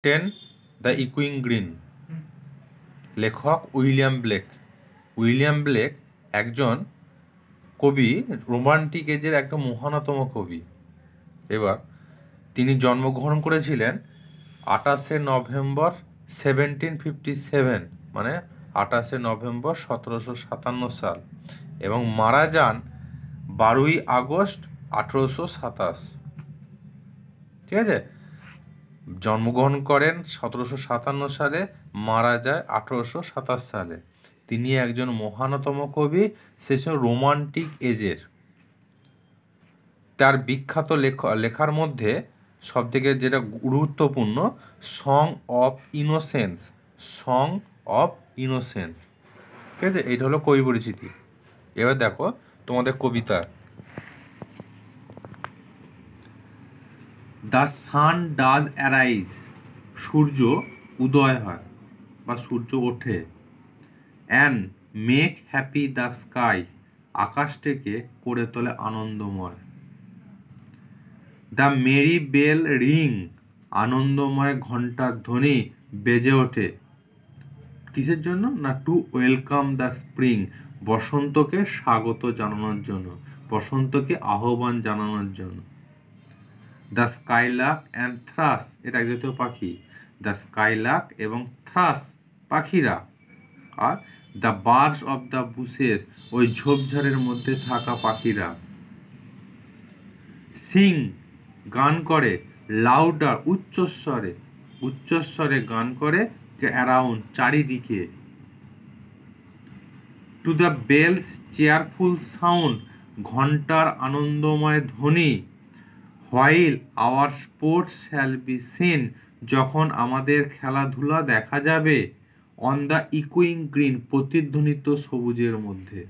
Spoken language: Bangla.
টেন দ্য ইকুইং গ্রিন। লেখক উইলিয়াম ব্লেক। উইলিয়াম ব্লেক একজন কবি, রোমান্টিক এজের একটা মহানতম কবি। এবার তিনি জন্মগ্রহণ করেছিলেন 28শে নভেম্বর 1757, মানে 28শে নভেম্বর 1757 সাল, এবং মারা যান 12ই আগস্ট 1827। ঠিক আছে, জন্মগ্রহণ করেন 1757 সালে, মারা যায় 1827 সালে। তিনি একজন মহানতম কবি, সে রোমান্টিক এজের। তার বিখ্যাত লেখার মধ্যে সবথেকে যেটা গুরুত্বপূর্ণ, song of innocence. Song of innocence, ঠিক আছে, এইটা হলো কবি পরিচিতি। এবার দেখো তোমাদের কবিতা। দ্য সান ডাজ অ্যারাইজ, সূর্য উদয় হয় বা সূর্য ওঠে। And make happy the sky, আকাশটাকে করে তোলে আনন্দময়। দ্য মেরি বেল রিং, আনন্দময় ঘণ্টার ধ্বনি বেজে ওঠে। কিসের জন্য? না টু ওয়েলকাম দ্য স্প্রিং, বসন্তকে স্বাগত জানানোর জন্য, বসন্তকে আহ্বান জানানোর জন্য। দ্য স্কাইলার্ক অ্যান্ড থ্রাস, এটা এক জাতীয় পাখি। দ্য স্কাইলার্ক এবং থ্রাস পাখিরা। Are the birds of the bushes, ওই ঝোপঝাড়ের মধ্যে থাকা পাখিরা। সিং, গান করে। লাউডার, উচ্চস্বরে, উচ্চস্বরে গান করে। অ্যারাউন্ড, চারিদিকে। To the bells cheerful sound, ঘণ্টার আনন্দময় ধ্বনি। While our sports shall be seen, যখন আমাদের খেলাধুলা দেখা যাবে। অন দ্য ইকুইং গ্রিন, প্রতিধ্বনিত সবুজের মধ্যে।